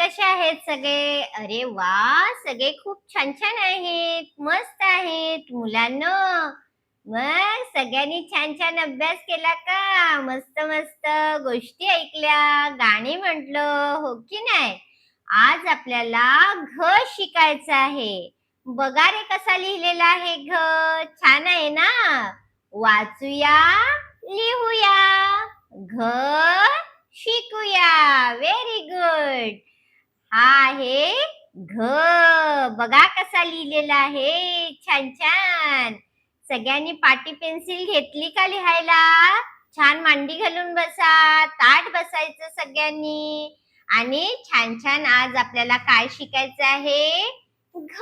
कसे आहेत सगळे? अरे वा, सगळे खूप छान छान आहेत, मस्त आहेत मुलांनो. मग सगळ्यांनी छान छान अभ्यास केला का? मस्त मस्त गोष्टी ऐकल्या, गाणी म्हटलं, हो की नाही? आज आपल्याला घ शिकायचं आहे. बघा रे कसा लिहिलेला आहे घ. छान आहे ना? वाचूया, लिहूया. घ शिकूया. Very good. हा आहे घ. बघा कसा लिहिलेला आहे. छान छान. सगळ्यांनी पाटी पेन्सिल घेतली का लिहायला? छान मांडी घालून बसा. ताठ बसायचं सगळ्यांनी. आणि छान छान आज आपल्याला काय शिकायचं आहे? घ.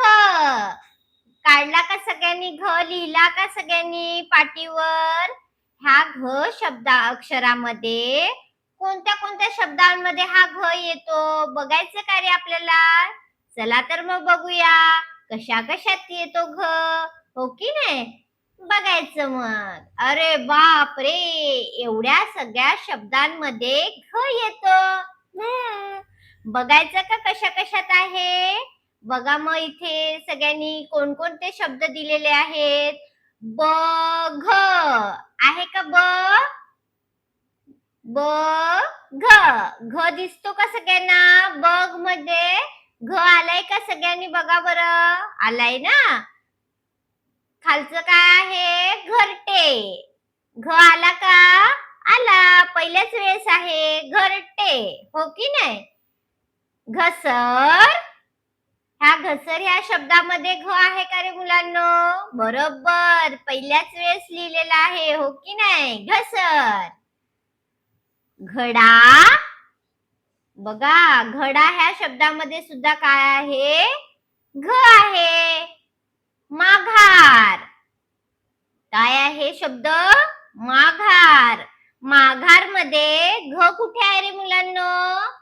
काढला का सगळ्यांनी? घ लिहिला का सगळ्यांनी पाटीवर? ह्या घ अक्षरामध्ये कोणत्या कोणत्या शब्दांमध्ये हा घ येतो बघायचं का रे आपल्याला? चला तर मग बघूया कशा कशात येतो घ, हो की नाही? बघायचं मग. अरे बाप रे, एवढ्या सगळ्या शब्दांमध्ये घ येतो. बघायचं का कशा कशात आहे? बघा मग इथे सगळ्यांनी कोणकोणते शब्द दिलेले आहेत. बघ आहे का? घ. घ दिसतो का सगळ्यांना? बघ मध्ये घ आलाय का सगळ्यांनी? बघा बरं, आलाय ना? खालचं काय आहे? घरटे. घ आला का? आला, पहिल्याच वेळेस आहे घरटे, हो की नाही? घसर. घसर ह्या शब्दामध्ये घ आहे का रे मुलांनो? बरोबर, पहिल्याच वेळेस लिहिलेला आहे, हो की नाही? घसर. घडा. बघा, घडा ह्या शब्दामध्ये सुद्धा काय आहे? घ आहे. माघार. काय आहे शब्द? माघार. माघार मध्ये घ कुठे आहे रे मुलांनो?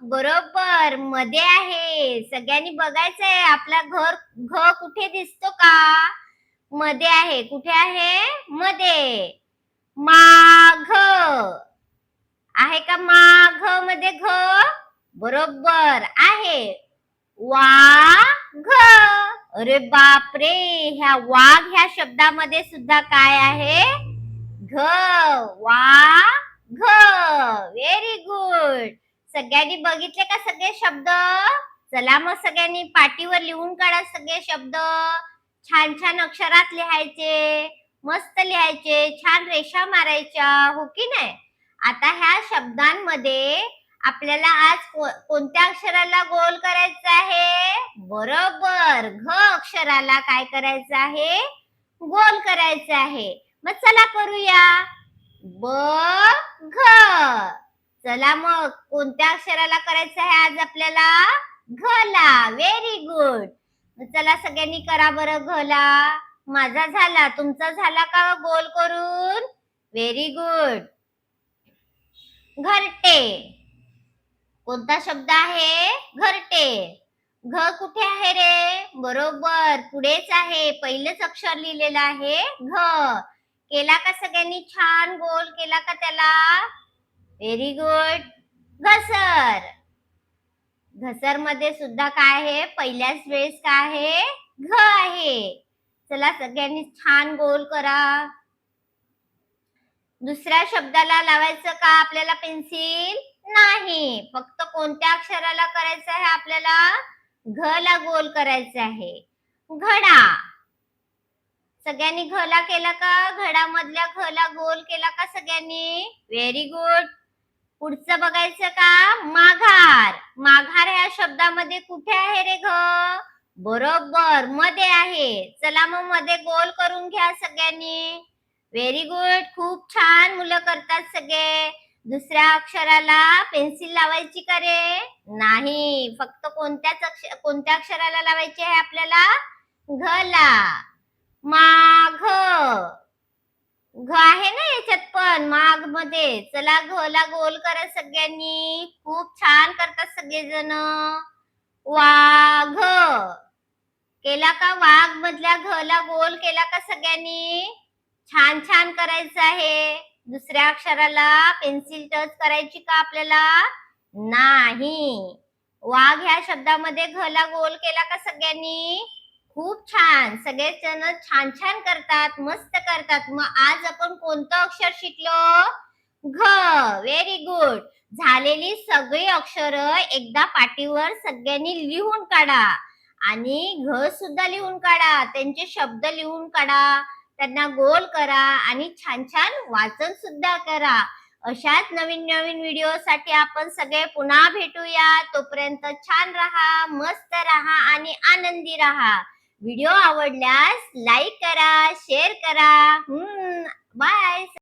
बरोबर, मध्ये आहे. सगळ्यांनी बघायचंय आपला घ कुठे दिसतो का? मध्ये आहे. कुठे आहे? मध्ये. माघ आहे का? माघ मध्ये घ बरोबर आहे. वाघ. अरे बापरे, ह्या वाघ ह्या शब्दामध्ये सुद्धा काय आहे? घ. वाघ. Very good. सगळ्यांनी बघितले का सगळे शब्द? चला मग सगळ्यांनी पाटीवर लिहून काढा सगळे शब्द. छान छान अक्षरात लिहायचे, मस्त लिहायचे, छान रेषा मारायच्या, हो की नाही? आता ह्या शब्दांमध्ये आपल्याला आज कोणत्या अक्षराला गोल करायचं आहे? बरोबर, घ अक्षराला काय करायचं आहे? गोल करायचं आहे. मग चला करूया. घ. चला मग कोणत्या अक्षराला करायचं आहे आज आपल्याला? घ ला. Very good. चला सगळ्यांनी करा बरं घ ला. माझा झाला, तुमचा झाला का गोल करून? Very good. घरटे. कोणता शब्द आहे? घरटे. घ कुठे आहे रे? बरोबर, पुढेच आहे. पहिलेच अक्षर लिहिलेलं आहे घ. केला का सगळ्यांनी? छान गोल केला का त्याला? Very good. घसर. घसर मध्ये सुद्धा काय आहे? पहिल्याच वेळेस काय आहे? घ आहे. चला सगळ्यांनी छान गोल करा. दुसऱ्या शब्दाला लावायचं का आपल्याला पेन्सिल? नाही, फक्त कोणत्या अक्षराला करायचं आहे आपल्याला? घ ला गोल करायचं आहे. घडा. सगळ्यांनी घ ला केला का? घडामधल्या घ ला गोल केला का सगळ्यांनी? Very good. पुढचं बघायचं का? माघार. माघार ह्या शब्दामध्ये कुठे आहे रे घ? बरोबर, मध्ये आहे. चला मग मध्ये गोल करून घ्या सगळ्यांनी. Very good. खूप छान मुलं करतात सगळे. दुसऱ्या अक्षराला पेन्सिल लावायची का रे? नाही, फक्त कोणत्या अक्षराला लावायची आहे आपल्याला? घ ला. माघ. घ आहे ना याच्यात पण माघ मध्ये. चला घ ला गोल करा सगळ्यांनी. खूप छान करतात सगळेजण. वाघ. केला का? वाघ मधल्या घ ला गोल केला का सगळ्यांनी? छान छान करायचं आहे. दुसऱ्या अक्षराला पेन्सिल टच करायची का आपल्याला? नाही. वाघ ह्या शब्दामध्ये घ ला गोल केला का सगळ्यांनी? खूप छान. सगळेच जण छान छान करतात, मस्त करतात. मग आज आपण कोणतं अक्षर शिकलो? घ. Very good. झालेली सगळी अक्षरं एकदा पाटीवर सगळ्यांनी लिहून काढा आणि घ सुद्धा लिहून काढा. त्यांचे शब्द लिहून काढा. त्यांना गोल करा आणि छान छान वाचन सुद्धा करा. अशाच नवीन नवीन व्हिडिओसाठी आपण सगळे पुन्हा भेटूया. तोपर्यंत छान राहा, मस्त राहा आणि आनंदी राहा. व्हिडिओ आवडल्यास लाईक करा, शेअर करा. बाय.